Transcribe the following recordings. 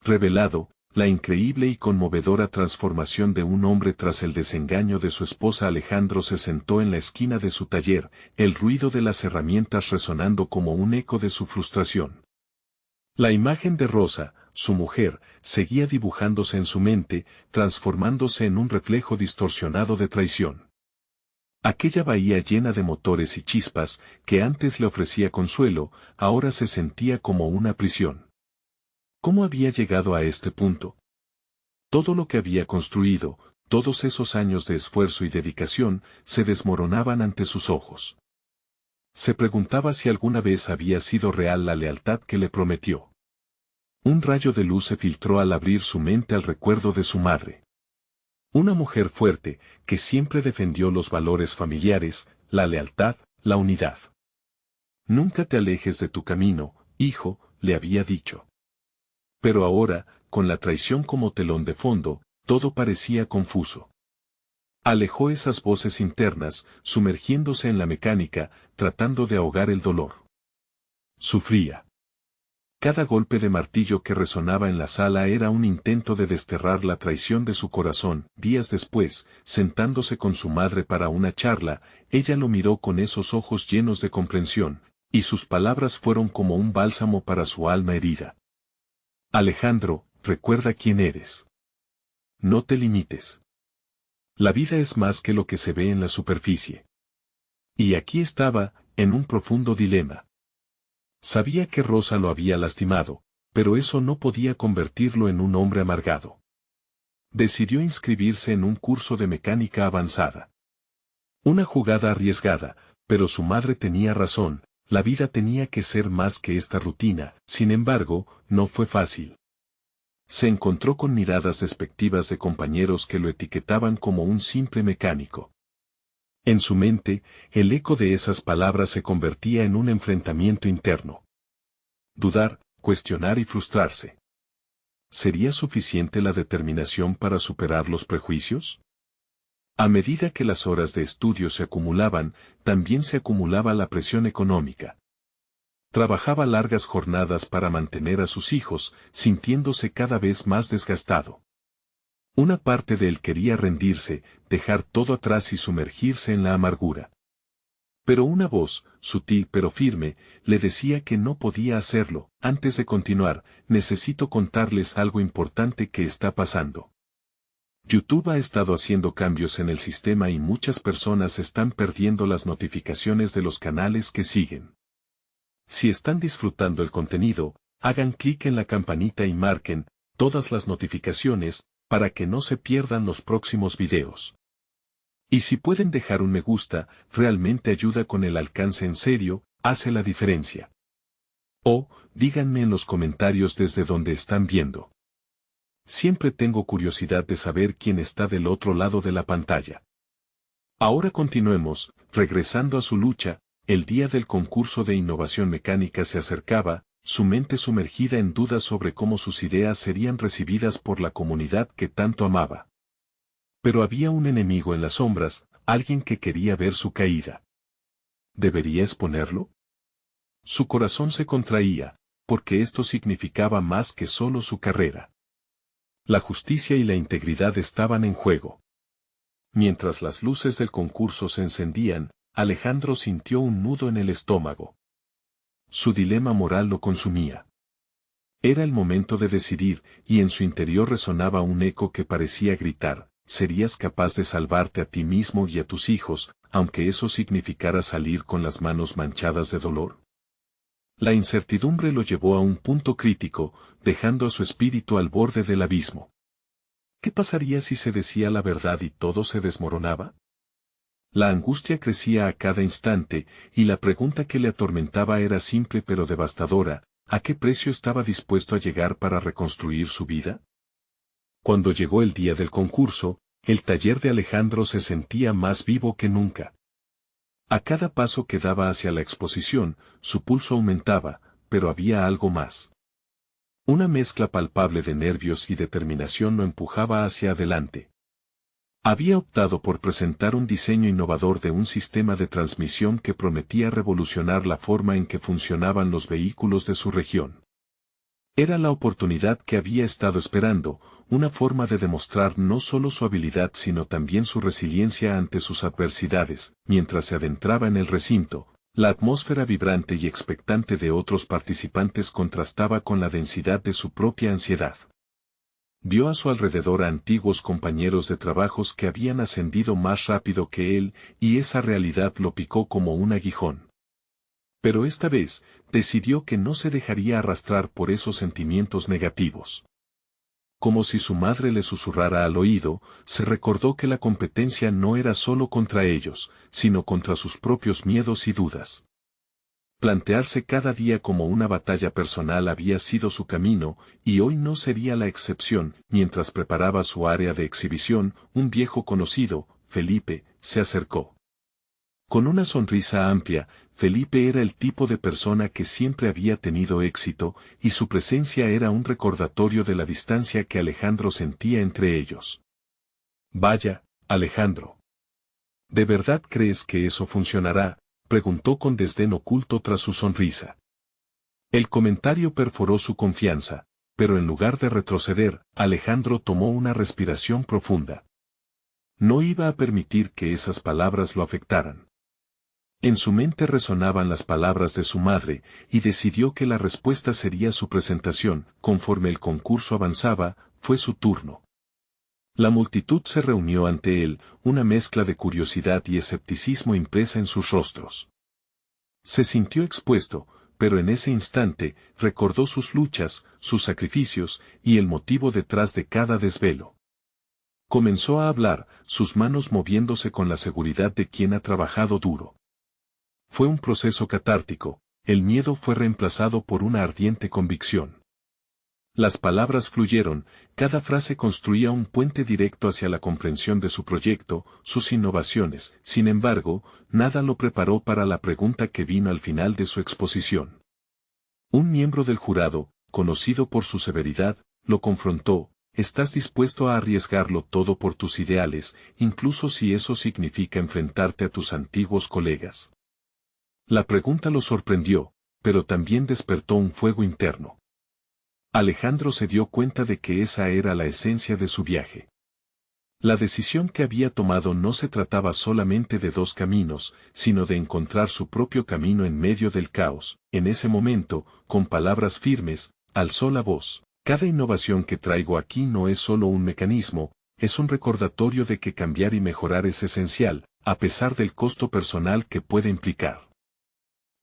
revelado la increíble y conmovedora transformación de un hombre tras el desengaño de su esposa. Alejandro se sentó en la esquina de su taller, el ruido de las herramientas resonando como un eco de su frustración. La imagen de Rosa, su mujer, seguía dibujándose en su mente, transformándose en un reflejo distorsionado de traición. Aquella bahía llena de motores y chispas, que antes le ofrecía consuelo, ahora se sentía como una prisión. ¿Cómo había llegado a este punto? Todo lo que había construido, todos esos años de esfuerzo y dedicación, se desmoronaban ante sus ojos. Se preguntaba si alguna vez había sido real la lealtad que le prometió. Un rayo de luz se filtró al abrir su mente al recuerdo de su madre. Una mujer fuerte, que siempre defendió los valores familiares, la lealtad, la unidad. Nunca te alejes de tu camino, hijo, le había dicho. Pero ahora, con la traición como telón de fondo, todo parecía confuso. Alejó esas voces internas, sumergiéndose en la mecánica, tratando de ahogar el dolor. Sufría. Cada golpe de martillo que resonaba en la sala era un intento de desterrar la traición de su corazón. Días después, sentándose con su madre para una charla, ella lo miró con esos ojos llenos de comprensión, y sus palabras fueron como un bálsamo para su alma herida. Alejandro, recuerda quién eres. No te limites. La vida es más que lo que se ve en la superficie. Y aquí estaba, en un profundo dilema. Sabía que Rosa lo había lastimado, pero eso no podía convertirlo en un hombre amargado. Decidió inscribirse en un curso de mecánica avanzada. Una jugada arriesgada, pero su madre tenía razón. La vida tenía que ser más que esta rutina. Sin embargo, no fue fácil. Se encontró con miradas despectivas de compañeros que lo etiquetaban como un simple mecánico. En su mente, el eco de esas palabras se convertía en un enfrentamiento interno. Dudar, cuestionar y frustrarse. ¿Sería suficiente la determinación para superar los prejuicios? A medida que las horas de estudio se acumulaban, también se acumulaba la presión económica. Trabajaba largas jornadas para mantener a sus hijos, sintiéndose cada vez más desgastado. Una parte de él quería rendirse, dejar todo atrás y sumergirse en la amargura. Pero una voz, sutil pero firme, le decía que no podía hacerlo. Antes de continuar, necesito contarles algo importante que está pasando. YouTube ha estado haciendo cambios en el sistema y muchas personas están perdiendo las notificaciones de los canales que siguen. Si están disfrutando el contenido, hagan clic en la campanita y marquen todas las notificaciones para que no se pierdan los próximos videos. Y si pueden dejar un me gusta, realmente ayuda con el alcance. En serio, hace la diferencia. O, díganme en los comentarios desde donde están viendo. Siempre tengo curiosidad de saber quién está del otro lado de la pantalla. Ahora continuemos, regresando a su lucha. El día del concurso de innovación mecánica se acercaba, su mente sumergida en dudas sobre cómo sus ideas serían recibidas por la comunidad que tanto amaba. Pero había un enemigo en las sombras, alguien que quería ver su caída. ¿Debería exponerlo? Su corazón se contraía, porque esto significaba más que solo su carrera. La justicia y la integridad estaban en juego. Mientras las luces del concurso se encendían, Alejandro sintió un nudo en el estómago. Su dilema moral lo consumía. Era el momento de decidir, y en su interior resonaba un eco que parecía gritar: ¿serías capaz de salvarte a ti mismo y a tus hijos, aunque eso significara salir con las manos manchadas de dolor? La incertidumbre lo llevó a un punto crítico, dejando a su espíritu al borde del abismo. ¿Qué pasaría si se decía la verdad y todo se desmoronaba? La angustia crecía a cada instante, y la pregunta que le atormentaba era simple pero devastadora: ¿a qué precio estaba dispuesto a llegar para reconstruir su vida? Cuando llegó el día del concurso, el taller de Alejandro se sentía más vivo que nunca. A cada paso que daba hacia la exposición, su pulso aumentaba, pero había algo más. Una mezcla palpable de nervios y determinación lo empujaba hacia adelante. Había optado por presentar un diseño innovador de un sistema de transmisión que prometía revolucionar la forma en que funcionaban los vehículos de su región. Era la oportunidad que había estado esperando, una forma de demostrar no solo su habilidad sino también su resiliencia ante sus adversidades. Mientras se adentraba en el recinto, la atmósfera vibrante y expectante de otros participantes contrastaba con la densidad de su propia ansiedad. Vio a su alrededor a antiguos compañeros de trabajos que habían ascendido más rápido que él, y esa realidad lo picó como un aguijón. Pero esta vez, decidió que no se dejaría arrastrar por esos sentimientos negativos. Como si su madre le susurrara al oído, se recordó que la competencia no era solo contra ellos, sino contra sus propios miedos y dudas. Plantearse cada día como una batalla personal había sido su camino, y hoy no sería la excepción. Mientras preparaba su área de exhibición, un viejo conocido, Felipe, se acercó. Con una sonrisa amplia, Felipe era el tipo de persona que siempre había tenido éxito, y su presencia era un recordatorio de la distancia que Alejandro sentía entre ellos. «Vaya, Alejandro. ¿De verdad crees que eso funcionará?», preguntó con desdén oculto tras su sonrisa. El comentario perforó su confianza, pero en lugar de retroceder, Alejandro tomó una respiración profunda. No iba a permitir que esas palabras lo afectaran. En su mente resonaban las palabras de su madre, y decidió que la respuesta sería su presentación. Conforme el concurso avanzaba, fue su turno. La multitud se reunió ante él, una mezcla de curiosidad y escepticismo impresa en sus rostros. Se sintió expuesto, pero en ese instante, recordó sus luchas, sus sacrificios, y el motivo detrás de cada desvelo. Comenzó a hablar, sus manos moviéndose con la seguridad de quien ha trabajado duro. Fue un proceso catártico, el miedo fue reemplazado por una ardiente convicción. Las palabras fluyeron, cada frase construía un puente directo hacia la comprensión de su proyecto, sus innovaciones. Sin embargo, nada lo preparó para la pregunta que vino al final de su exposición. Un miembro del jurado, conocido por su severidad, lo confrontó: «¿Estás dispuesto a arriesgarlo todo por tus ideales, incluso si eso significa enfrentarte a tus antiguos colegas?». La pregunta lo sorprendió, pero también despertó un fuego interno. Alejandro se dio cuenta de que esa era la esencia de su viaje. La decisión que había tomado no se trataba solamente de dos caminos, sino de encontrar su propio camino en medio del caos. En ese momento, con palabras firmes, alzó la voz: «Cada innovación que traigo aquí no es solo un mecanismo, es un recordatorio de que cambiar y mejorar es esencial, a pesar del costo personal que puede implicar».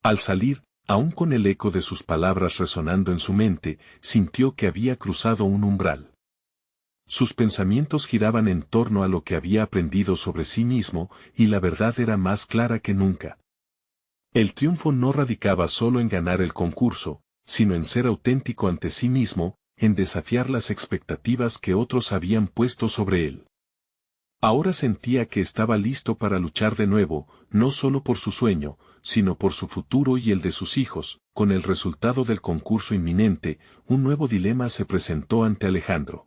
Al salir, aún con el eco de sus palabras resonando en su mente, sintió que había cruzado un umbral. Sus pensamientos giraban en torno a lo que había aprendido sobre sí mismo, y la verdad era más clara que nunca. El triunfo no radicaba solo en ganar el concurso, sino en ser auténtico ante sí mismo, en desafiar las expectativas que otros habían puesto sobre él. Ahora sentía que estaba listo para luchar de nuevo, no solo por su sueño, sino por su futuro y el de sus hijos. Con el resultado del concurso inminente, un nuevo dilema se presentó ante Alejandro.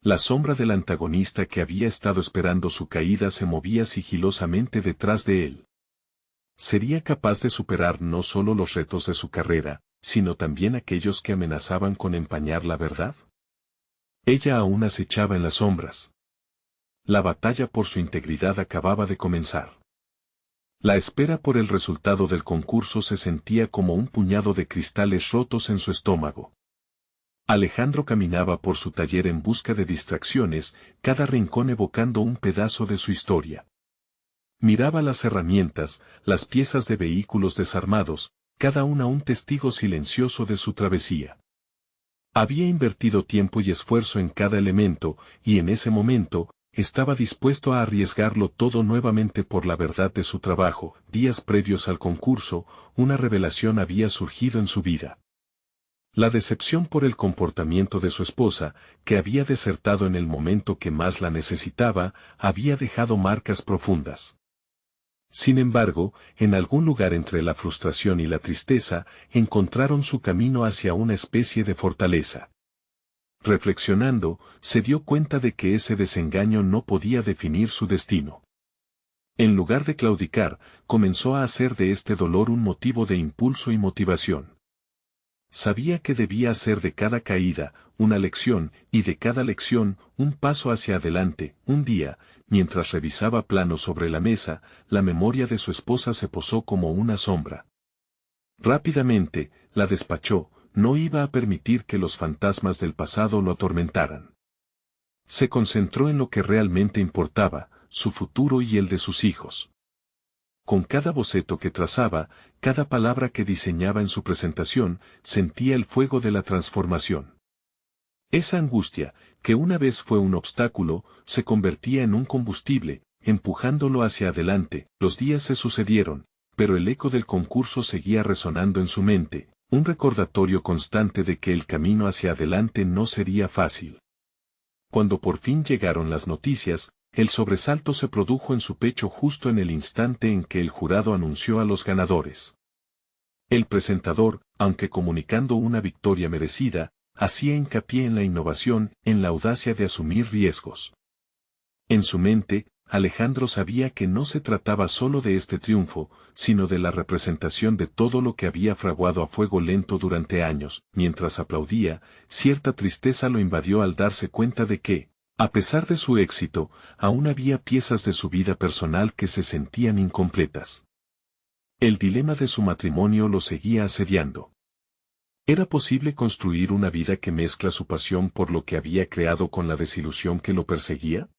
La sombra del antagonista que había estado esperando su caída se movía sigilosamente detrás de él. ¿Sería capaz de superar no solo los retos de su carrera, sino también aquellos que amenazaban con empañar la verdad? Ella aún acechaba en las sombras. La batalla por su integridad acababa de comenzar. La espera por el resultado del concurso se sentía como un puñado de cristales rotos en su estómago. Alejandro caminaba por su taller en busca de distracciones, cada rincón evocando un pedazo de su historia. Miraba las herramientas, las piezas de vehículos desarmados, cada una un testigo silencioso de su travesía. Había invertido tiempo y esfuerzo en cada elemento, y en ese momento, estaba dispuesto a arriesgarlo todo nuevamente por la verdad de su trabajo. Días previos al concurso, una revelación había surgido en su vida. La decepción por el comportamiento de su esposa, que había desertado en el momento que más la necesitaba, había dejado marcas profundas. Sin embargo, en algún lugar entre la frustración y la tristeza, encontraron su camino hacia una especie de fortaleza. Reflexionando, se dio cuenta de que ese desengaño no podía definir su destino. En lugar de claudicar, comenzó a hacer de este dolor un motivo de impulso y motivación. Sabía que debía hacer de cada caída una lección y de cada lección un paso hacia adelante. Un día, mientras revisaba planos sobre la mesa, la memoria de su esposa se posó como una sombra. Rápidamente, la despachó, no iba a permitir que los fantasmas del pasado lo atormentaran. Se concentró en lo que realmente importaba, su futuro y el de sus hijos. Con cada boceto que trazaba, cada palabra que diseñaba en su presentación, sentía el fuego de la transformación. Esa angustia, que una vez fue un obstáculo, se convertía en un combustible, empujándolo hacia adelante. Los días se sucedieron, pero el eco del concurso seguía resonando en su mente, un recordatorio constante de que el camino hacia adelante no sería fácil. Cuando por fin llegaron las noticias, el sobresalto se produjo en su pecho justo en el instante en que el jurado anunció a los ganadores. El presentador, aunque comunicando una victoria merecida, hacía hincapié en la innovación, en la audacia de asumir riesgos. En su mente, Alejandro sabía que no se trataba solo de este triunfo, sino de la representación de todo lo que había fraguado a fuego lento durante años. Mientras aplaudía, cierta tristeza lo invadió al darse cuenta de que, a pesar de su éxito, aún había piezas de su vida personal que se sentían incompletas. El dilema de su matrimonio lo seguía asediando. ¿Era posible construir una vida que mezcla su pasión por lo que había creado con la desilusión que lo perseguía?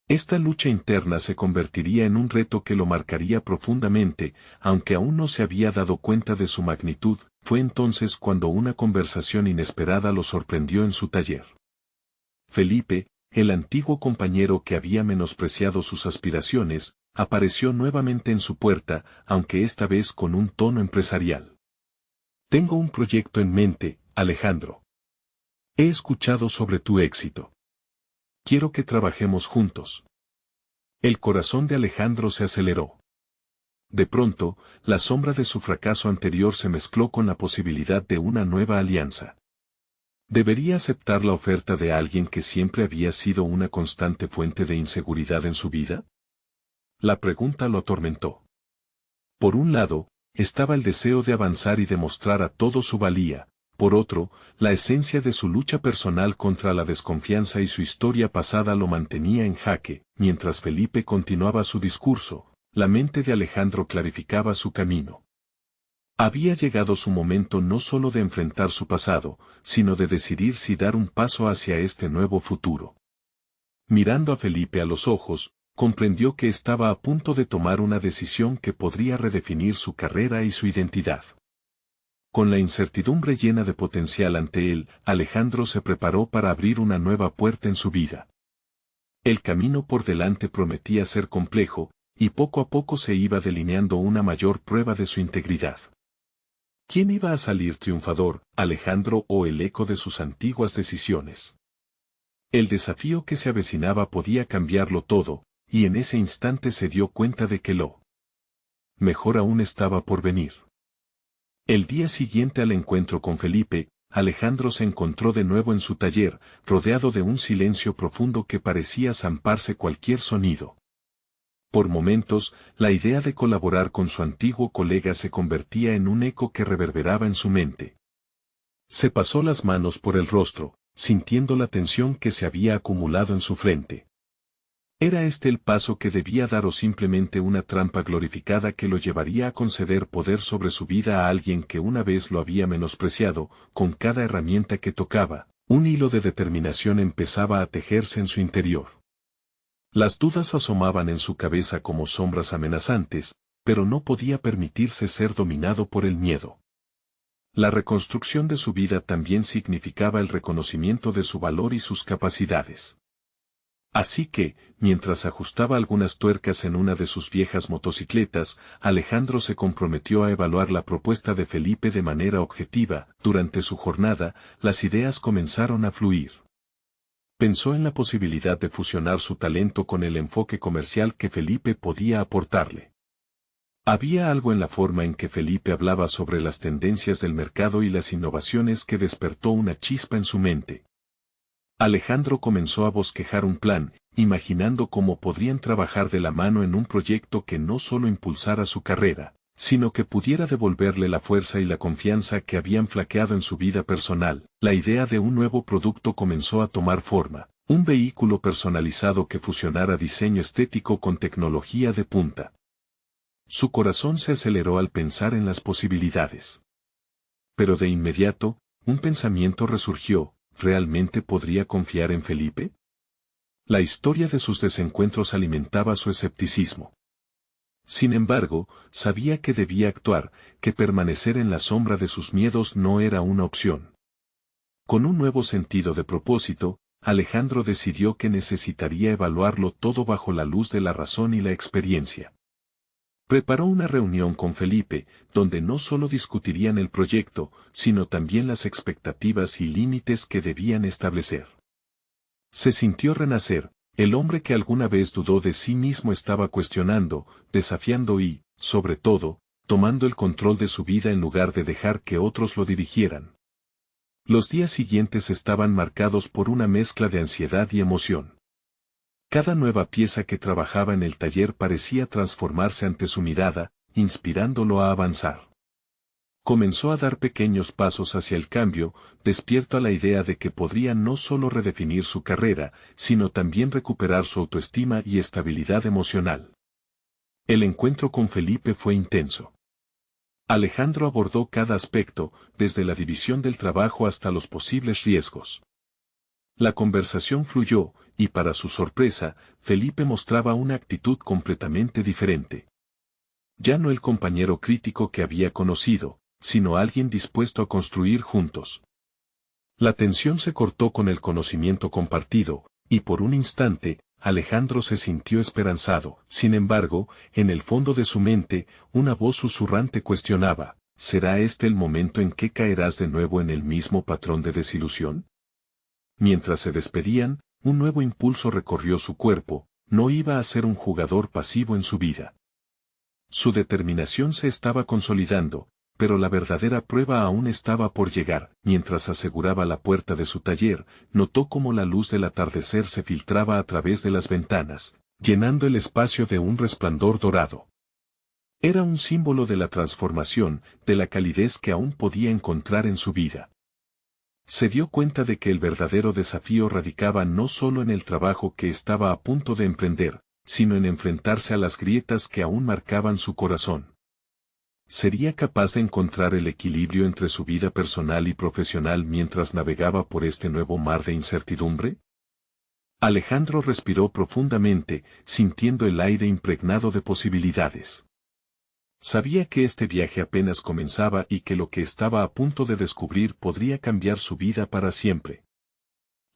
Esta lucha interna se convertiría en un reto que lo marcaría profundamente, aunque aún no se había dado cuenta de su magnitud. Fue entonces cuando una conversación inesperada lo sorprendió en su taller. Felipe, el antiguo compañero que había menospreciado sus aspiraciones, apareció nuevamente en su puerta, aunque esta vez con un tono empresarial. Tengo un proyecto en mente, Alejandro. He escuchado sobre tu éxito. Quiero que trabajemos juntos. El corazón de Alejandro se aceleró. De pronto, la sombra de su fracaso anterior se mezcló con la posibilidad de una nueva alianza. ¿Debería aceptar la oferta de alguien que siempre había sido una constante fuente de inseguridad en su vida? La pregunta lo atormentó. Por un lado, estaba el deseo de avanzar y demostrar a todos su valía. Por otro, la esencia de su lucha personal contra la desconfianza y su historia pasada lo mantenía en jaque. Mientras Felipe continuaba su discurso, la mente de Alejandro clarificaba su camino. Había llegado su momento no solo de enfrentar su pasado, sino de decidir si dar un paso hacia este nuevo futuro. Mirando a Felipe a los ojos, comprendió que estaba a punto de tomar una decisión que podría redefinir su carrera y su identidad. Con la incertidumbre llena de potencial ante él, Alejandro se preparó para abrir una nueva puerta en su vida. El camino por delante prometía ser complejo, y poco a poco se iba delineando una mayor prueba de su integridad. ¿Quién iba a salir triunfador, Alejandro o el eco de sus antiguas decisiones? El desafío que se avecinaba podía cambiarlo todo, y en ese instante se dio cuenta de que lo mejor aún estaba por venir. El día siguiente al encuentro con Felipe, Alejandro se encontró de nuevo en su taller, rodeado de un silencio profundo que parecía zamparse cualquier sonido. Por momentos, la idea de colaborar con su antiguo colega se convertía en un eco que reverberaba en su mente. Se pasó las manos por el rostro, sintiendo la tensión que se había acumulado en su frente. ¿Era este el paso que debía dar o simplemente una trampa glorificada que lo llevaría a conceder poder sobre su vida a alguien que una vez lo había menospreciado? Con cada herramienta que tocaba, un hilo de determinación empezaba a tejerse en su interior. Las dudas asomaban en su cabeza como sombras amenazantes, pero no podía permitirse ser dominado por el miedo. La reconstrucción de su vida también significaba el reconocimiento de su valor y sus capacidades. Así que, mientras ajustaba algunas tuercas en una de sus viejas motocicletas, Alejandro se comprometió a evaluar la propuesta de Felipe de manera objetiva. Durante su jornada, las ideas comenzaron a fluir. Pensó en la posibilidad de fusionar su talento con el enfoque comercial que Felipe podía aportarle. Había algo en la forma en que Felipe hablaba sobre las tendencias del mercado y las innovaciones que despertó una chispa en su mente. Alejandro comenzó a bosquejar un plan, imaginando cómo podrían trabajar de la mano en un proyecto que no solo impulsara su carrera, sino que pudiera devolverle la fuerza y la confianza que habían flaqueado en su vida personal. La idea de un nuevo producto comenzó a tomar forma, un vehículo personalizado que fusionara diseño estético con tecnología de punta. Su corazón se aceleró al pensar en las posibilidades. Pero de inmediato, un pensamiento resurgió: ¿realmente podría confiar en Felipe? La historia de sus desencuentros alimentaba su escepticismo. Sin embargo, sabía que debía actuar, que permanecer en la sombra de sus miedos no era una opción. Con un nuevo sentido de propósito, Alejandro decidió que necesitaría evaluarlo todo bajo la luz de la razón y la experiencia. Preparó una reunión con Felipe, donde no solo discutirían el proyecto, sino también las expectativas y límites que debían establecer. Se sintió renacer. El hombre que alguna vez dudó de sí mismo estaba cuestionando, desafiando y, sobre todo, tomando el control de su vida en lugar de dejar que otros lo dirigieran. Los días siguientes estaban marcados por una mezcla de ansiedad y emoción. Cada nueva pieza que trabajaba en el taller parecía transformarse ante su mirada, inspirándolo a avanzar. Comenzó a dar pequeños pasos hacia el cambio, despierto a la idea de que podría no solo redefinir su carrera, sino también recuperar su autoestima y estabilidad emocional. El encuentro con Felipe fue intenso. Alejandro abordó cada aspecto, desde la división del trabajo hasta los posibles riesgos. La conversación fluyó, y para su sorpresa, Felipe mostraba una actitud completamente diferente. Ya no el compañero crítico que había conocido, sino alguien dispuesto a construir juntos. La tensión se cortó con el conocimiento compartido, y por un instante, Alejandro se sintió esperanzado. Sin embargo, en el fondo de su mente, una voz susurrante cuestionaba: ¿será este el momento en que caerás de nuevo en el mismo patrón de desilusión? Mientras se despedían, un nuevo impulso recorrió su cuerpo: no iba a ser un jugador pasivo en su vida. Su determinación se estaba consolidando, pero la verdadera prueba aún estaba por llegar. Mientras aseguraba la puerta de su taller, notó cómo la luz del atardecer se filtraba a través de las ventanas, llenando el espacio de un resplandor dorado. Era un símbolo de la transformación, de la calidez que aún podía encontrar en su vida. Se dio cuenta de que el verdadero desafío radicaba no solo en el trabajo que estaba a punto de emprender, sino en enfrentarse a las grietas que aún marcaban su corazón. ¿Sería capaz de encontrar el equilibrio entre su vida personal y profesional mientras navegaba por este nuevo mar de incertidumbre? Alejandro respiró profundamente, sintiendo el aire impregnado de posibilidades. Sabía que este viaje apenas comenzaba y que lo que estaba a punto de descubrir podría cambiar su vida para siempre.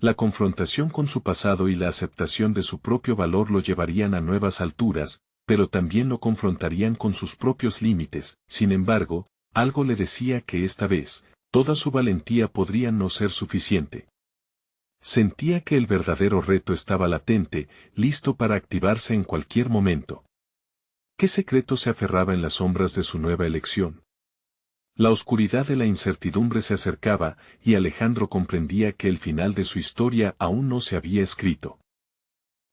La confrontación con su pasado y la aceptación de su propio valor lo llevarían a nuevas alturas, pero también lo confrontarían con sus propios límites. Sin embargo, algo le decía que esta vez, toda su valentía podría no ser suficiente. Sentía que el verdadero reto estaba latente, listo para activarse en cualquier momento. ¿Qué secreto se aferraba en las sombras de su nueva elección? La oscuridad de la incertidumbre se acercaba, y Alejandro comprendía que el final de su historia aún no se había escrito.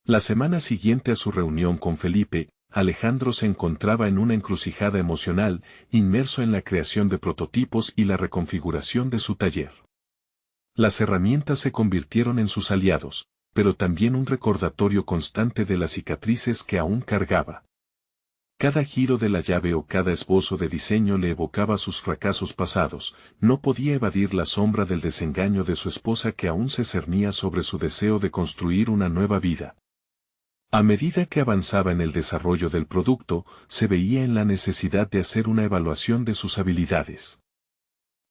La semana siguiente a su reunión con Felipe, Alejandro se encontraba en una encrucijada emocional, inmerso en la creación de prototipos y la reconfiguración de su taller. Las herramientas se convirtieron en sus aliados, pero también un recordatorio constante de las cicatrices que aún cargaba. Cada giro de la llave o cada esbozo de diseño le evocaba sus fracasos pasados. No podía evadir la sombra del desengaño de su esposa que aún se cernía sobre su deseo de construir una nueva vida. A medida que avanzaba en el desarrollo del producto, se veía en la necesidad de hacer una evaluación de sus habilidades.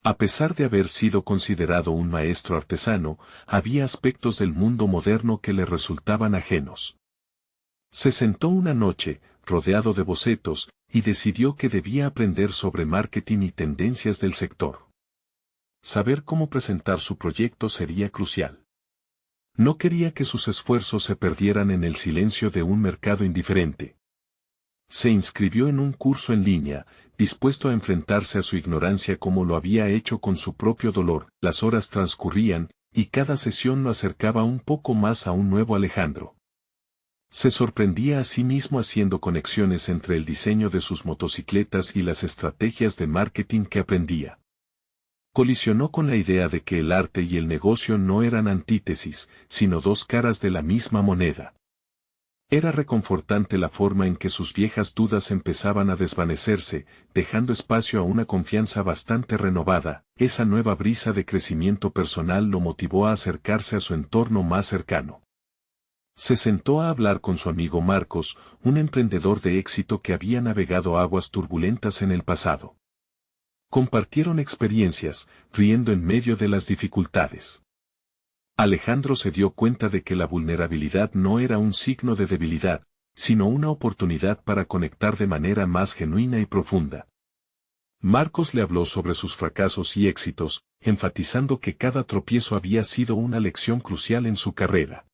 A pesar de haber sido considerado un maestro artesano, había aspectos del mundo moderno que le resultaban ajenos. Se sentó una noche, rodeado de bocetos, y decidió que debía aprender sobre marketing y tendencias del sector. Saber cómo presentar su proyecto sería crucial. No quería que sus esfuerzos se perdieran en el silencio de un mercado indiferente. Se inscribió en un curso en línea, dispuesto a enfrentarse a su ignorancia como lo había hecho con su propio dolor. Las horas transcurrían, y cada sesión lo acercaba un poco más a un nuevo Alejandro. Se sorprendía a sí mismo haciendo conexiones entre el diseño de sus motocicletas y las estrategias de marketing que aprendía. Colisionó con la idea de que el arte y el negocio no eran antítesis, sino dos caras de la misma moneda. Era reconfortante la forma en que sus viejas dudas empezaban a desvanecerse, dejando espacio a una confianza bastante renovada. Esa nueva brisa de crecimiento personal lo motivó a acercarse a su entorno más cercano. Se sentó a hablar con su amigo Marcos, un emprendedor de éxito que había navegado aguas turbulentas en el pasado. Compartieron experiencias, riendo en medio de las dificultades. Alejandro se dio cuenta de que la vulnerabilidad no era un signo de debilidad, sino una oportunidad para conectar de manera más genuina y profunda. Marcos le habló sobre sus fracasos y éxitos, enfatizando que cada tropiezo había sido una lección crucial en su carrera.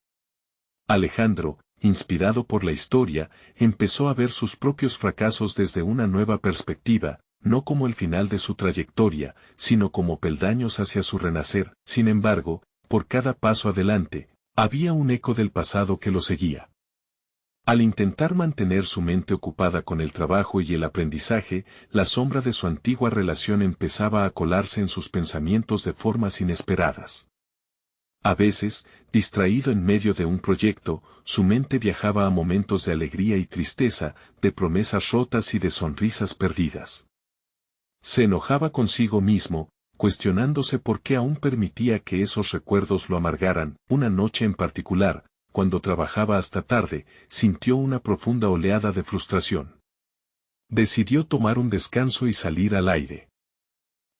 Alejandro, inspirado por la historia, empezó a ver sus propios fracasos desde una nueva perspectiva, no como el final de su trayectoria, sino como peldaños hacia su renacer. Sin embargo, por cada paso adelante, había un eco del pasado que lo seguía. Al intentar mantener su mente ocupada con el trabajo y el aprendizaje, la sombra de su antigua relación empezaba a colarse en sus pensamientos de formas inesperadas. A veces, distraído en medio de un proyecto, su mente viajaba a momentos de alegría y tristeza, de promesas rotas y de sonrisas perdidas. Se enojaba consigo mismo, cuestionándose por qué aún permitía que esos recuerdos lo amargaran. Una noche en particular, cuando trabajaba hasta tarde, sintió una profunda oleada de frustración. Decidió tomar un descanso y salir al aire.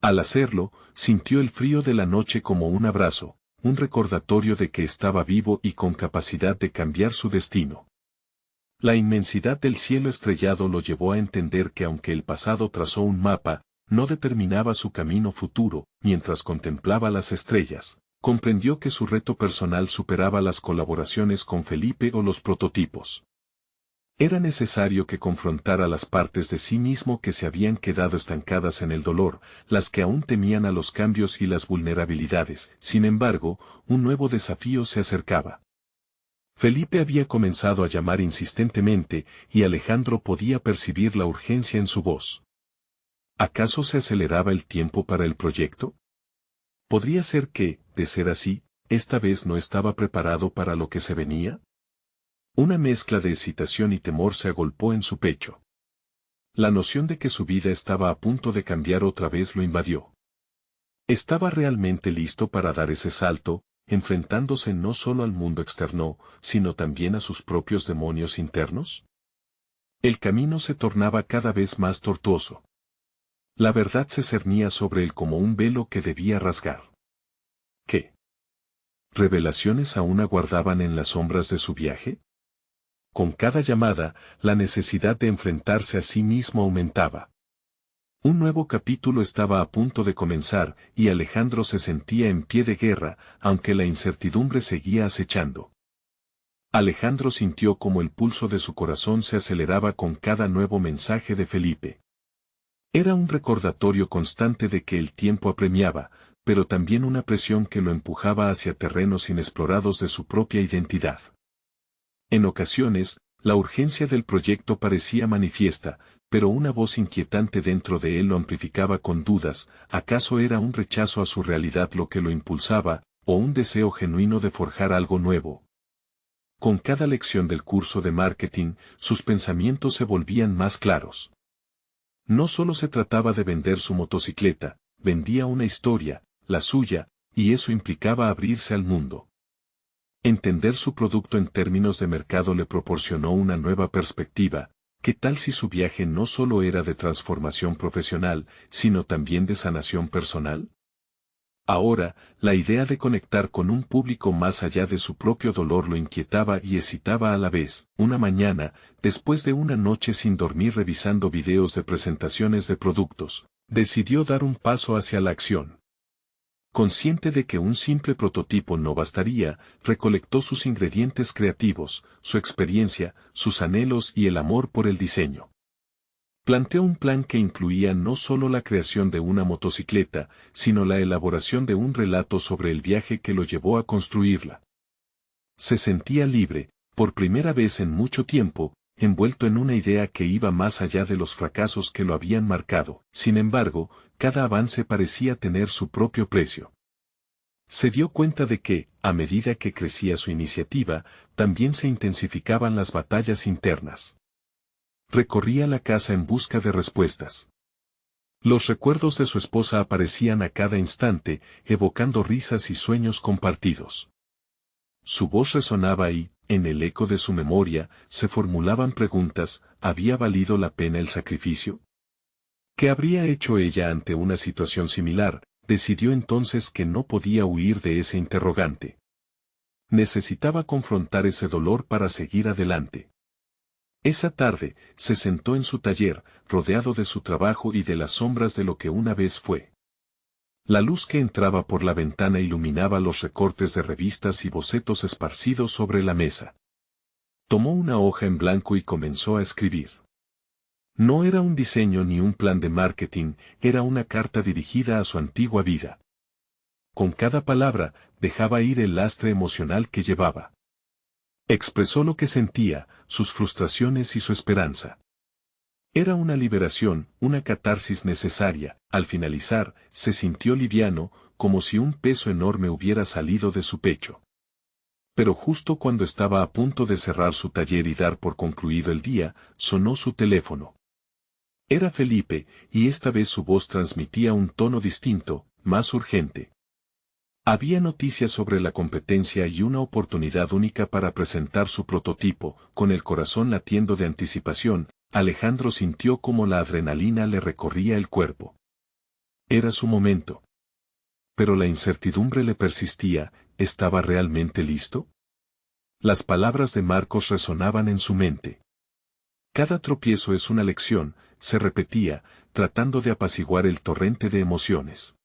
Al hacerlo, sintió el frío de la noche como un abrazo, un recordatorio de que estaba vivo y con capacidad de cambiar su destino. La inmensidad del cielo estrellado lo llevó a entender que aunque el pasado trazó un mapa, no determinaba su camino futuro. Mientras contemplaba las estrellas, comprendió que su reto personal superaba las colaboraciones con Felipe o los prototipos. Era necesario que confrontara las partes de sí mismo que se habían quedado estancadas en el dolor, las que aún temían a los cambios y las vulnerabilidades. Sin embargo, un nuevo desafío se acercaba. Felipe había comenzado a llamar insistentemente, y Alejandro podía percibir la urgencia en su voz. ¿Acaso se aceleraba el tiempo para el proyecto? ¿Podría ser que, de ser así, esta vez no estaba preparado para lo que se venía? Una mezcla de excitación y temor se agolpó en su pecho. La noción de que su vida estaba a punto de cambiar otra vez lo invadió. ¿Estaba realmente listo para dar ese salto, enfrentándose no solo al mundo externo, sino también a sus propios demonios internos? El camino se tornaba cada vez más tortuoso. La verdad se cernía sobre él como un velo que debía rasgar. ¿Qué revelaciones aún aguardaban en las sombras de su viaje? Con cada llamada, la necesidad de enfrentarse a sí mismo aumentaba. Un nuevo capítulo estaba a punto de comenzar, y Alejandro se sentía en pie de guerra, aunque la incertidumbre seguía acechando. Alejandro sintió como el pulso de su corazón se aceleraba con cada nuevo mensaje de Felipe. Era un recordatorio constante de que el tiempo apremiaba, pero también una presión que lo empujaba hacia terrenos inexplorados de su propia identidad. En ocasiones, la urgencia del proyecto parecía manifiesta, pero una voz inquietante dentro de él lo amplificaba con dudas. ¿Acaso era un rechazo a su realidad lo que lo impulsaba, o un deseo genuino de forjar algo nuevo? Con cada lección del curso de marketing, sus pensamientos se volvían más claros. No solo se trataba de vender su motocicleta, vendía una historia, la suya, y eso implicaba abrirse al mundo. Entender su producto en términos de mercado le proporcionó una nueva perspectiva. ¿Qué tal si su viaje no solo era de transformación profesional, sino también de sanación personal? Ahora, la idea de conectar con un público más allá de su propio dolor lo inquietaba y excitaba a la vez. Una mañana, después de una noche sin dormir revisando videos de presentaciones de productos, decidió dar un paso hacia la acción. Consciente de que un simple prototipo no bastaría, recolectó sus ingredientes creativos, su experiencia, sus anhelos y el amor por el diseño. Planteó un plan que incluía no solo la creación de una motocicleta, sino la elaboración de un relato sobre el viaje que lo llevó a construirla. Se sentía libre, por primera vez en mucho tiempo, envuelto en una idea que iba más allá de los fracasos que lo habían marcado. Sin embargo, cada avance parecía tener su propio precio. Se dio cuenta de que, a medida que crecía su iniciativa, también se intensificaban las batallas internas. Recorría la casa en busca de respuestas. Los recuerdos de su esposa aparecían a cada instante, evocando risas y sueños compartidos. Su voz resonaba y, en el eco de su memoria, se formulaban preguntas: ¿había valido la pena el sacrificio? ¿Qué habría hecho ella ante una situación similar? Decidió entonces que no podía huir de ese interrogante. Necesitaba confrontar ese dolor para seguir adelante. Esa tarde, se sentó en su taller, rodeado de su trabajo y de las sombras de lo que una vez fue. La luz que entraba por la ventana iluminaba los recortes de revistas y bocetos esparcidos sobre la mesa. Tomó una hoja en blanco y comenzó a escribir. No era un diseño ni un plan de marketing, era una carta dirigida a su antigua vida. Con cada palabra, dejaba ir el lastre emocional que llevaba. Expresó lo que sentía, sus frustraciones y su esperanza. Era una liberación, una catarsis necesaria. Al finalizar, se sintió liviano, como si un peso enorme hubiera salido de su pecho. Pero justo cuando estaba a punto de cerrar su taller y dar por concluido el día, sonó su teléfono. Era Felipe, y esta vez su voz transmitía un tono distinto, más urgente. Había noticias sobre la competencia y una oportunidad única para presentar su prototipo. Con el corazón latiendo de anticipación, Alejandro sintió como la adrenalina le recorría el cuerpo. Era su momento. Pero la incertidumbre le persistía. ¿Estaba realmente listo? Las palabras de Marcos resonaban en su mente. Cada tropiezo es una lección, se repetía, tratando de apaciguar el torrente de emociones.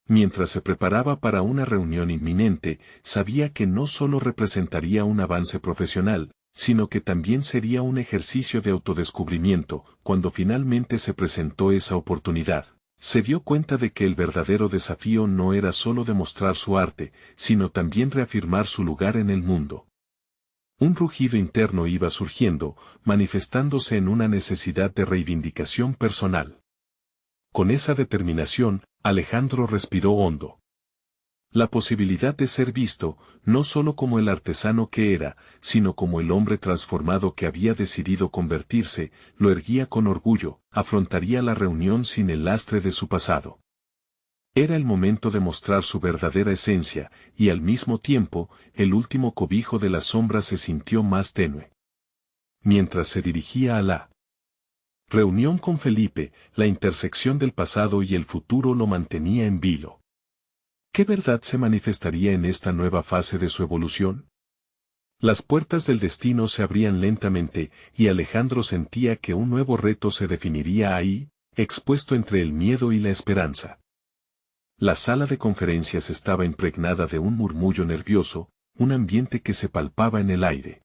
Mientras se preparaba para una reunión inminente, sabía que no solo representaría un avance profesional, sino que también sería un ejercicio de autodescubrimiento. Cuando finalmente se presentó esa oportunidad, se dio cuenta de que el verdadero desafío no era solo demostrar su arte, sino también reafirmar su lugar en el mundo. Un rugido interno iba surgiendo, manifestándose en una necesidad de reivindicación personal. Con esa determinación, Alejandro respiró hondo. La posibilidad de ser visto, no solo como el artesano que era, sino como el hombre transformado que había decidido convertirse, lo erguía con orgullo. Afrontaría la reunión sin el lastre de su pasado. Era el momento de mostrar su verdadera esencia, y al mismo tiempo, el último cobijo de la sombra se sintió más tenue. Mientras se dirigía a la reunión con Felipe, la intersección del pasado y el futuro lo mantenía en vilo. ¿Qué verdad se manifestaría en esta nueva fase de su evolución? Las puertas del destino se abrían lentamente, y Alejandro sentía que un nuevo reto se definiría ahí, expuesto entre el miedo y la esperanza. La sala de conferencias estaba impregnada de un murmullo nervioso, un ambiente que se palpaba en el aire.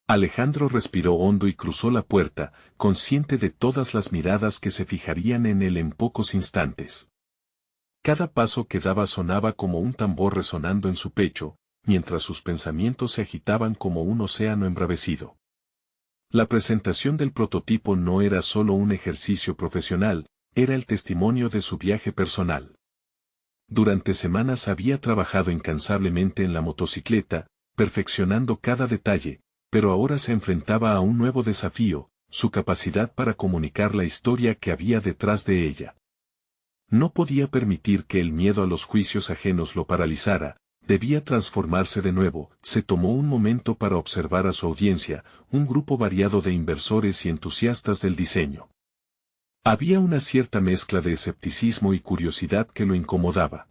Alejandro respiró hondo y cruzó la puerta, consciente de todas las miradas que se fijarían en él en pocos instantes. Cada paso que daba sonaba como un tambor resonando en su pecho, mientras sus pensamientos se agitaban como un océano embravecido. La presentación del prototipo no era solo un ejercicio profesional, era el testimonio de su viaje personal. Durante semanas había trabajado incansablemente en la motocicleta, perfeccionando cada detalle, pero ahora se enfrentaba a un nuevo desafío, su capacidad para comunicar la historia que había detrás de ella. No podía permitir que el miedo a los juicios ajenos lo paralizara, debía transformarse de nuevo. Se tomó un momento para observar a su audiencia, un grupo variado de inversores y entusiastas del diseño. Había una cierta mezcla de escepticismo y curiosidad que lo incomodaba.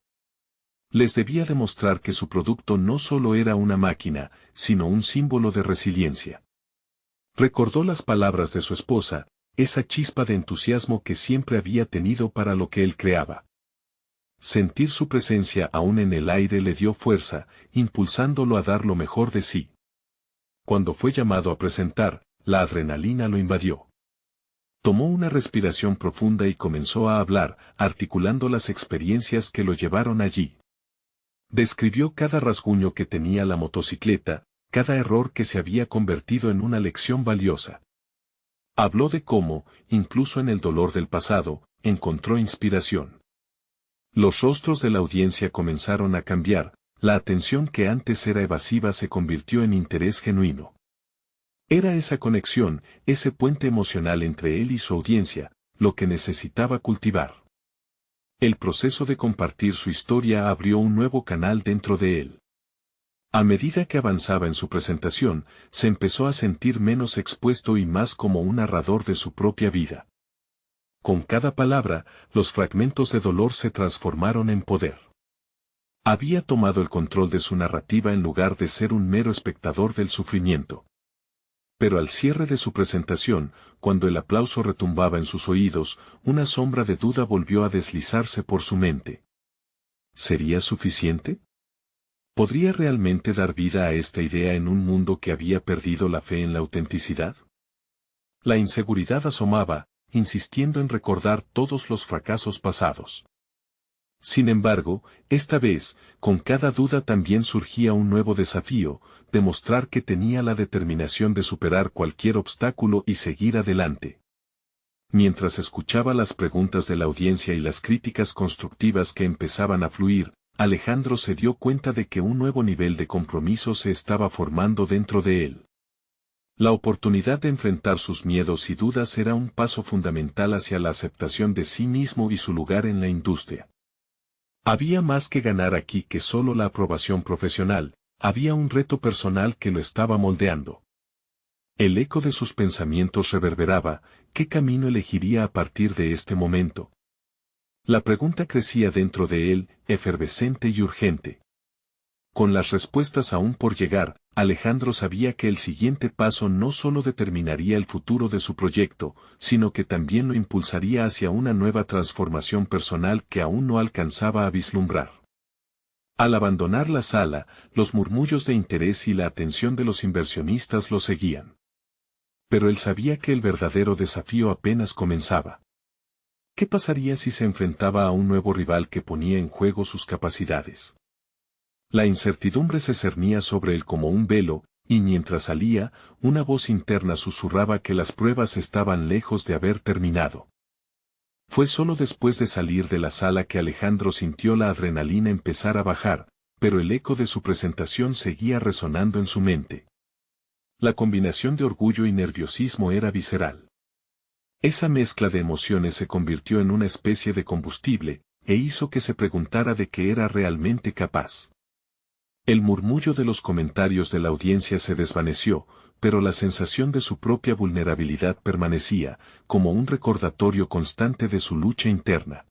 Les debía demostrar que su producto no solo era una máquina, sino un símbolo de resiliencia. Recordó las palabras de su esposa, esa chispa de entusiasmo que siempre había tenido para lo que él creaba. Sentir su presencia aún en el aire le dio fuerza, impulsándolo a dar lo mejor de sí. Cuando fue llamado a presentar, la adrenalina lo invadió. Tomó una respiración profunda y comenzó a hablar, articulando las experiencias que lo llevaron allí. Describió cada rasguño que tenía la motocicleta, cada error que se había convertido en una lección valiosa. Habló de cómo, incluso en el dolor del pasado, encontró inspiración. Los rostros de la audiencia comenzaron a cambiar, la atención que antes era evasiva se convirtió en interés genuino. Era esa conexión, ese puente emocional entre él y su audiencia, lo que necesitaba cultivar. El proceso de compartir su historia abrió un nuevo canal dentro de él. A medida que avanzaba en su presentación, se empezó a sentir menos expuesto y más como un narrador de su propia vida. Con cada palabra, los fragmentos de dolor se transformaron en poder. Había tomado el control de su narrativa en lugar de ser un mero espectador del sufrimiento. Pero al cierre de su presentación, cuando el aplauso retumbaba en sus oídos, una sombra de duda volvió a deslizarse por su mente. ¿Sería suficiente? ¿Podría realmente dar vida a esta idea en un mundo que había perdido la fe en la autenticidad? La inseguridad asomaba, insistiendo en recordar todos los fracasos pasados. Sin embargo, esta vez, con cada duda también surgía un nuevo desafío, demostrar que tenía la determinación de superar cualquier obstáculo y seguir adelante. Mientras escuchaba las preguntas de la audiencia y las críticas constructivas que empezaban a fluir, Alejandro se dio cuenta de que un nuevo nivel de compromiso se estaba formando dentro de él. La oportunidad de enfrentar sus miedos y dudas era un paso fundamental hacia la aceptación de sí mismo y su lugar en la industria. Había más que ganar aquí que solo la aprobación profesional, había un reto personal que lo estaba moldeando. El eco de sus pensamientos reverberaba, ¿qué camino elegiría a partir de este momento? La pregunta crecía dentro de él, efervescente y urgente. Con las respuestas aún por llegar, Alejandro sabía que el siguiente paso no solo determinaría el futuro de su proyecto, sino que también lo impulsaría hacia una nueva transformación personal que aún no alcanzaba a vislumbrar. Al abandonar la sala, los murmullos de interés y la atención de los inversionistas lo seguían. Pero él sabía que el verdadero desafío apenas comenzaba. ¿Qué pasaría si se enfrentaba a un nuevo rival que ponía en juego sus capacidades? La incertidumbre se cernía sobre él como un velo, y mientras salía, una voz interna susurraba que las pruebas estaban lejos de haber terminado. Fue solo después de salir de la sala que Alejandro sintió la adrenalina empezar a bajar, pero el eco de su presentación seguía resonando en su mente. La combinación de orgullo y nerviosismo era visceral. Esa mezcla de emociones se convirtió en una especie de combustible, e hizo que se preguntara de qué era realmente capaz. El murmullo de los comentarios de la audiencia se desvaneció, pero la sensación de su propia vulnerabilidad permanecía, como un recordatorio constante de su lucha interna.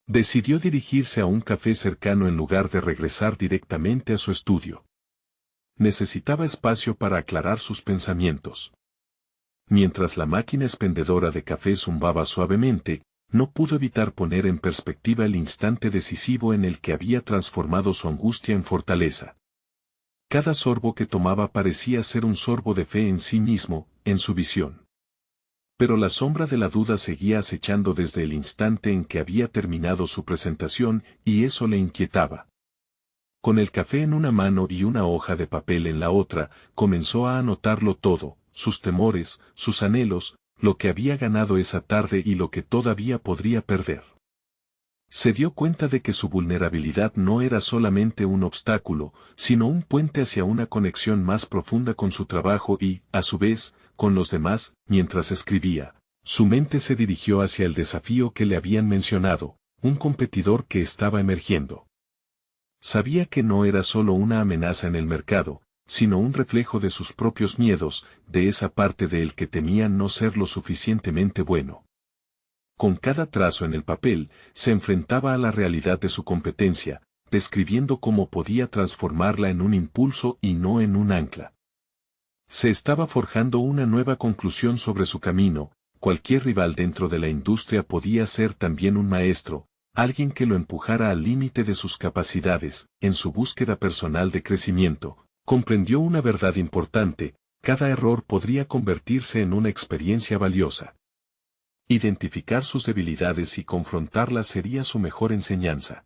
Decidió dirigirse a un café cercano en lugar de regresar directamente a su estudio. Necesitaba espacio para aclarar sus pensamientos. Mientras la máquina expendedora de café zumbaba suavemente, no pudo evitar poner en perspectiva el instante decisivo en el que había transformado su angustia en fortaleza. Cada sorbo que tomaba parecía ser un sorbo de fe en sí mismo, en su visión. Pero la sombra de la duda seguía acechando desde el instante en que había terminado su presentación, y eso le inquietaba. Con el café en una mano y una hoja de papel en la otra, comenzó a anotarlo todo, sus temores, sus anhelos, lo que había ganado esa tarde y lo que todavía podría perder. Se dio cuenta de que su vulnerabilidad no era solamente un obstáculo, sino un puente hacia una conexión más profunda con su trabajo y, a su vez, con los demás. Mientras escribía, su mente se dirigió hacia el desafío que le habían mencionado, un competidor que estaba emergiendo. Sabía que no era solo una amenaza en el mercado, sino un reflejo de sus propios miedos, de esa parte de él que temía no ser lo suficientemente bueno. Con cada trazo en el papel, se enfrentaba a la realidad de su competencia, describiendo cómo podía transformarla en un impulso y no en un ancla. Se estaba forjando una nueva conclusión sobre su camino, cualquier rival dentro de la industria podía ser también un maestro, alguien que lo empujara al límite de sus capacidades, en su búsqueda personal de crecimiento. Comprendió una verdad importante, cada error podría convertirse en una experiencia valiosa. Identificar sus debilidades y confrontarlas sería su mejor enseñanza.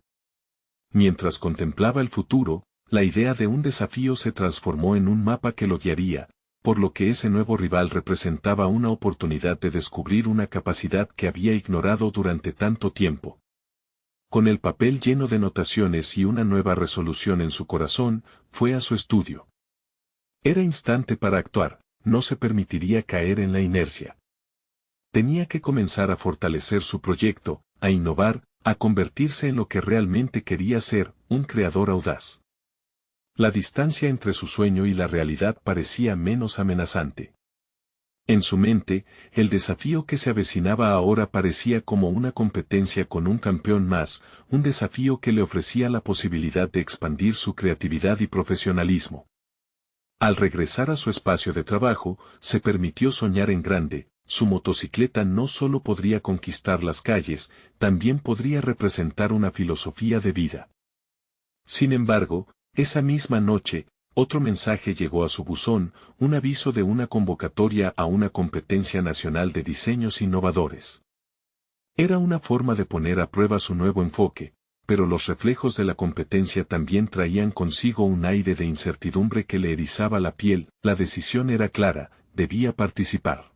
Mientras contemplaba el futuro, la idea de un desafío se transformó en un mapa que lo guiaría, por lo que ese nuevo rival representaba una oportunidad de descubrir una capacidad que había ignorado durante tanto tiempo. Con el papel lleno de notaciones y una nueva resolución en su corazón, fue a su estudio. Era instante para actuar, no se permitiría caer en la inercia. Tenía que comenzar a fortalecer su proyecto, a innovar, a convertirse en lo que realmente quería ser, un creador audaz. La distancia entre su sueño y la realidad parecía menos amenazante. En su mente, el desafío que se avecinaba ahora parecía como una competencia con un campeón más, un desafío que le ofrecía la posibilidad de expandir su creatividad y profesionalismo. Al regresar a su espacio de trabajo, se permitió soñar en grande. Su motocicleta no solo podría conquistar las calles, también podría representar una filosofía de vida. Sin embargo, esa misma noche, otro mensaje llegó a su buzón, un aviso de una convocatoria a una competencia nacional de diseños innovadores. Era una forma de poner a prueba su nuevo enfoque, pero los reflejos de la competencia también traían consigo un aire de incertidumbre que le erizaba la piel. La decisión era clara, debía participar.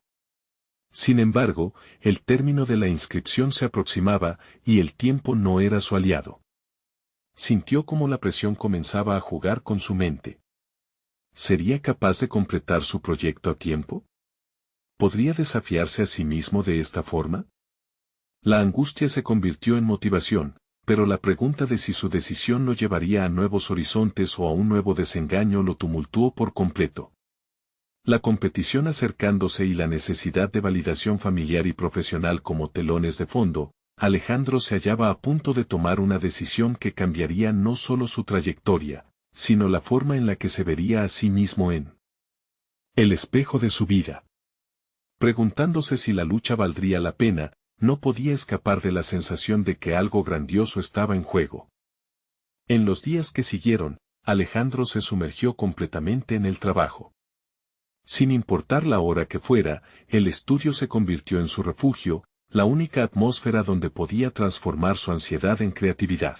Sin embargo, el término de la inscripción se aproximaba, y el tiempo no era su aliado. Sintió como la presión comenzaba a jugar con su mente. ¿Sería capaz de completar su proyecto a tiempo? ¿Podría desafiarse a sí mismo de esta forma? La angustia se convirtió en motivación, pero la pregunta de si su decisión lo llevaría a nuevos horizontes o a un nuevo desengaño lo tumultuó por completo. La competición acercándose y la necesidad de validación familiar y profesional como telones de fondo, Alejandro se hallaba a punto de tomar una decisión que cambiaría no solo su trayectoria, sino la forma en la que se vería a sí mismo en el espejo de su vida. Preguntándose si la lucha valdría la pena, no podía escapar de la sensación de que algo grandioso estaba en juego. En los días que siguieron, Alejandro se sumergió completamente en el trabajo. Sin importar la hora que fuera, el estudio se convirtió en su refugio, la única atmósfera donde podía transformar su ansiedad en creatividad.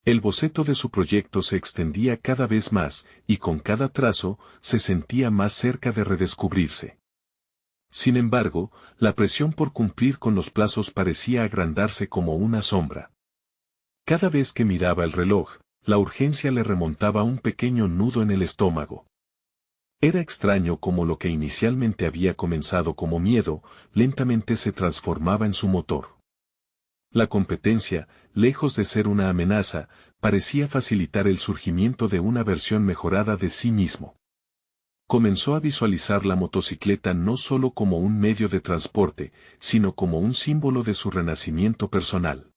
El boceto de su proyecto se extendía cada vez más, y con cada trazo, se sentía más cerca de redescubrirse. Sin embargo, la presión por cumplir con los plazos parecía agrandarse como una sombra. Cada vez que miraba el reloj, la urgencia le remontaba un pequeño nudo en el estómago. Era extraño cómo lo que inicialmente había comenzado como miedo, lentamente se transformaba en su motor. La competencia, lejos de ser una amenaza, parecía facilitar el surgimiento de una versión mejorada de sí mismo. Comenzó a visualizar la motocicleta no solo como un medio de transporte, sino como un símbolo de su renacimiento personal.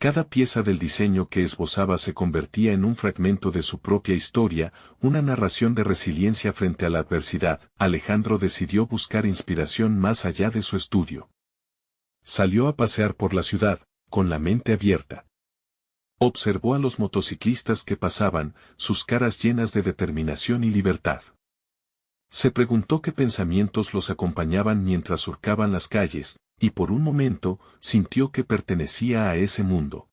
Cada pieza del diseño que esbozaba se convertía en un fragmento de su propia historia, una narración de resiliencia frente a la adversidad. Alejandro decidió buscar inspiración más allá de su estudio. Salió a pasear por la ciudad, con la mente abierta. Observó a los motociclistas que pasaban, sus caras llenas de determinación y libertad. Se preguntó qué pensamientos los acompañaban mientras surcaban las calles, y por un momento, sintió que pertenecía a ese mundo.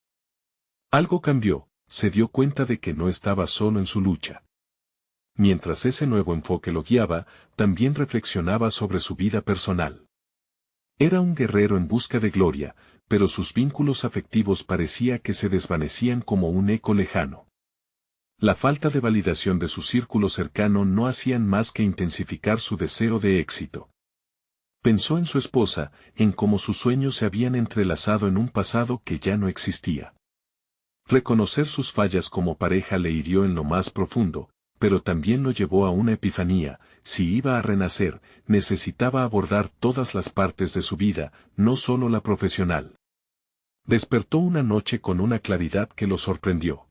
Algo cambió, se dio cuenta de que no estaba solo en su lucha. Mientras ese nuevo enfoque lo guiaba, también reflexionaba sobre su vida personal. Era un guerrero en busca de gloria, pero sus vínculos afectivos parecía que se desvanecían como un eco lejano. La falta de validación de su círculo cercano no hacían más que intensificar su deseo de éxito. Pensó en su esposa, en cómo sus sueños se habían entrelazado en un pasado que ya no existía. Reconocer sus fallas como pareja le hirió en lo más profundo, pero también lo llevó a una epifanía: si iba a renacer, necesitaba abordar todas las partes de su vida, no solo la profesional. Despertó una noche con una claridad que lo sorprendió.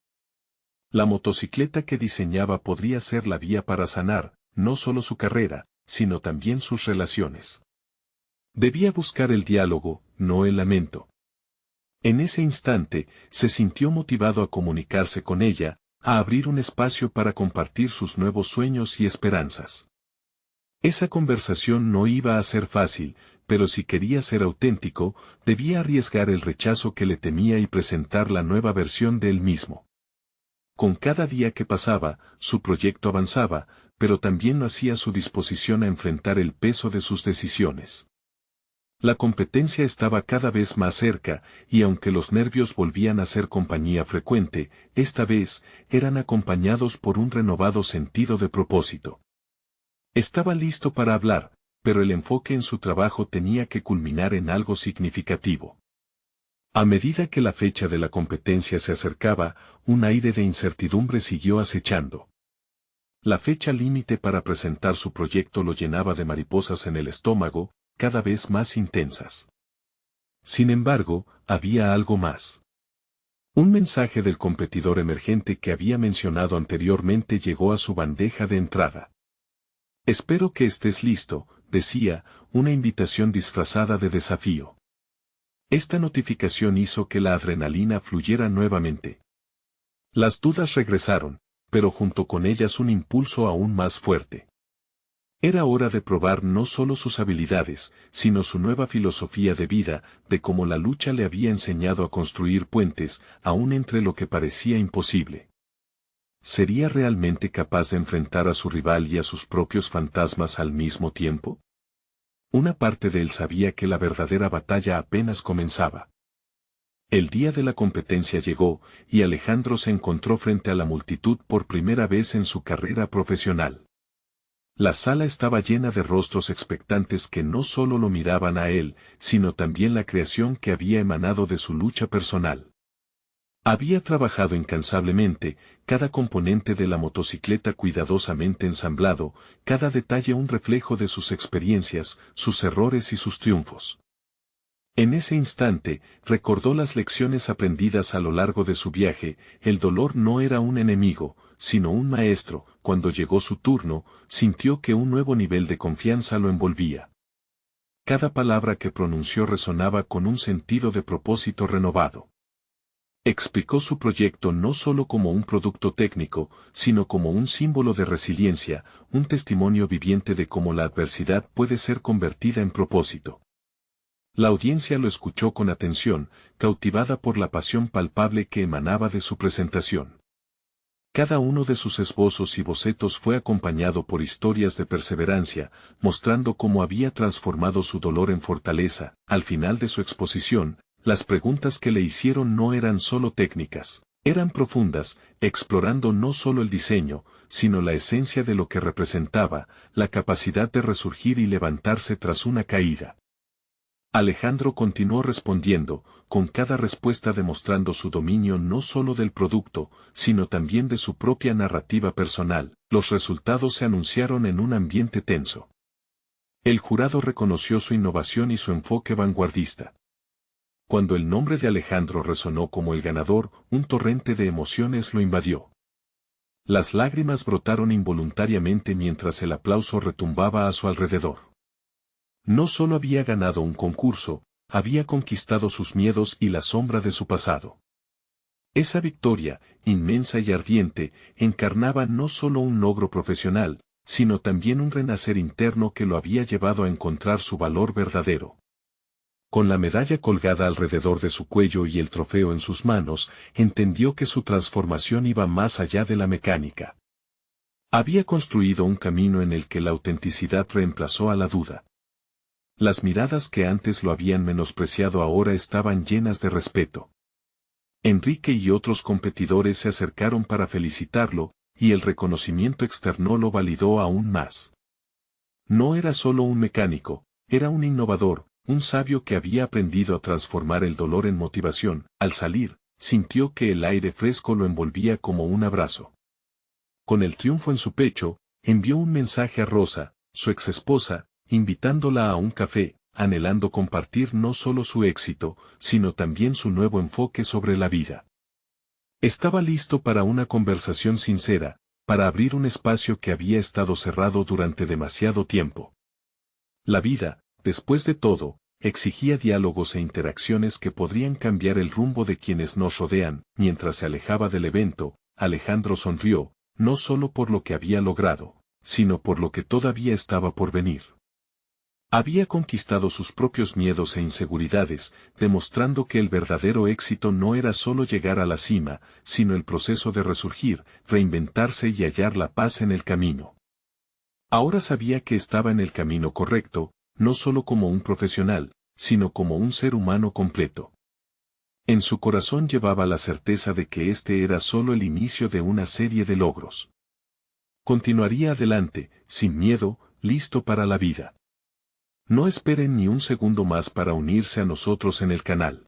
La motocicleta que diseñaba podría ser la vía para sanar, no solo su carrera, sino también sus relaciones. Debía buscar el diálogo, no el lamento. En ese instante, se sintió motivado a comunicarse con ella, a abrir un espacio para compartir sus nuevos sueños y esperanzas. Esa conversación no iba a ser fácil, pero si quería ser auténtico, debía arriesgar el rechazo que le temía y presentar la nueva versión de él mismo. Con cada día que pasaba, su proyecto avanzaba, pero también lo hacía a su disposición a enfrentar el peso de sus decisiones. La competencia estaba cada vez más cerca, y aunque los nervios volvían a ser compañía frecuente, esta vez, eran acompañados por un renovado sentido de propósito. Estaba listo para hablar, pero el enfoque en su trabajo tenía que culminar en algo significativo. A medida que la fecha de la competencia se acercaba, un aire de incertidumbre siguió acechando. La fecha límite para presentar su proyecto lo llenaba de mariposas en el estómago, cada vez más intensas. Sin embargo, había algo más. Un mensaje del competidor emergente que había mencionado anteriormente llegó a su bandeja de entrada. Espero que estés listo, decía, una invitación disfrazada de desafío. Esta notificación hizo que la adrenalina fluyera nuevamente. Las dudas regresaron, pero junto con ellas un impulso aún más fuerte. Era hora de probar no solo sus habilidades, sino su nueva filosofía de vida, de cómo la lucha le había enseñado a construir puentes, aún entre lo que parecía imposible. ¿Sería realmente capaz de enfrentar a su rival y a sus propios fantasmas al mismo tiempo? Una parte de él sabía que la verdadera batalla apenas comenzaba. El día de la competencia llegó, y Alejandro se encontró frente a la multitud por primera vez en su carrera profesional. La sala estaba llena de rostros expectantes que no solo lo miraban a él, sino también la creación que había emanado de su lucha personal. Había trabajado incansablemente, cada componente de la motocicleta cuidadosamente ensamblado, cada detalle un reflejo de sus experiencias, sus errores y sus triunfos. En ese instante, recordó las lecciones aprendidas a lo largo de su viaje, el dolor no era un enemigo, sino un maestro. Cuando llegó su turno, sintió que un nuevo nivel de confianza lo envolvía. Cada palabra que pronunció resonaba con un sentido de propósito renovado. Explicó su proyecto no solo como un producto técnico, sino como un símbolo de resiliencia, un testimonio viviente de cómo la adversidad puede ser convertida en propósito. La audiencia lo escuchó con atención, cautivada por la pasión palpable que emanaba de su presentación. Cada uno de sus esbozos y bocetos fue acompañado por historias de perseverancia, mostrando cómo había transformado su dolor en fortaleza. Al final de su exposición, las preguntas que le hicieron no eran solo técnicas, eran profundas, explorando no solo el diseño, sino la esencia de lo que representaba, la capacidad de resurgir y levantarse tras una caída. Alejandro continuó respondiendo, con cada respuesta demostrando su dominio no solo del producto, sino también de su propia narrativa personal. Los resultados se anunciaron en un ambiente tenso. El jurado reconoció su innovación y su enfoque vanguardista. Cuando el nombre de Alejandro resonó como el ganador, un torrente de emociones lo invadió. Las lágrimas brotaron involuntariamente mientras el aplauso retumbaba a su alrededor. No solo había ganado un concurso, había conquistado sus miedos y la sombra de su pasado. Esa victoria, inmensa y ardiente, encarnaba no solo un logro profesional, sino también un renacer interno que lo había llevado a encontrar su valor verdadero. Con la medalla colgada alrededor de su cuello y el trofeo en sus manos, entendió que su transformación iba más allá de la mecánica. Había construido un camino en el que la autenticidad reemplazó a la duda. Las miradas que antes lo habían menospreciado ahora estaban llenas de respeto. Enrique y otros competidores se acercaron para felicitarlo, y el reconocimiento externo lo validó aún más. No era solo un mecánico, era un innovador, un sabio que había aprendido a transformar el dolor en motivación. Al salir, sintió que el aire fresco lo envolvía como un abrazo. Con el triunfo en su pecho, envió un mensaje a Rosa, su exesposa, invitándola a un café, anhelando compartir no solo su éxito, sino también su nuevo enfoque sobre la vida. Estaba listo para una conversación sincera, para abrir un espacio que había estado cerrado durante demasiado tiempo. La vida, después de todo, exigía diálogos e interacciones que podrían cambiar el rumbo de quienes nos rodean. Mientras se alejaba del evento, Alejandro sonrió, no solo por lo que había logrado, sino por lo que todavía estaba por venir. Había conquistado sus propios miedos e inseguridades, demostrando que el verdadero éxito no era solo llegar a la cima, sino el proceso de resurgir, reinventarse y hallar la paz en el camino. Ahora sabía que estaba en el camino correcto, no solo como un profesional, sino como un ser humano completo. En su corazón llevaba la certeza de que este era solo el inicio de una serie de logros. Continuaría adelante, sin miedo, listo para la vida. No esperen ni un segundo más para unirse a nosotros en el canal.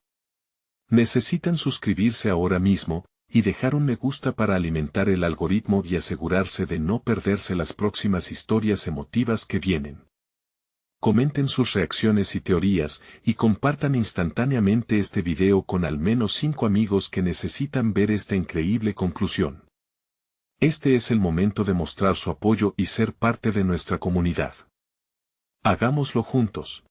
Necesitan suscribirse ahora mismo, y dejar un me gusta para alimentar el algoritmo y asegurarse de no perderse las próximas historias emotivas que vienen. Comenten sus reacciones y teorías, y compartan instantáneamente este video con al menos 5 amigos que necesitan ver esta increíble conclusión. Este es el momento de mostrar su apoyo y ser parte de nuestra comunidad. Hagámoslo juntos.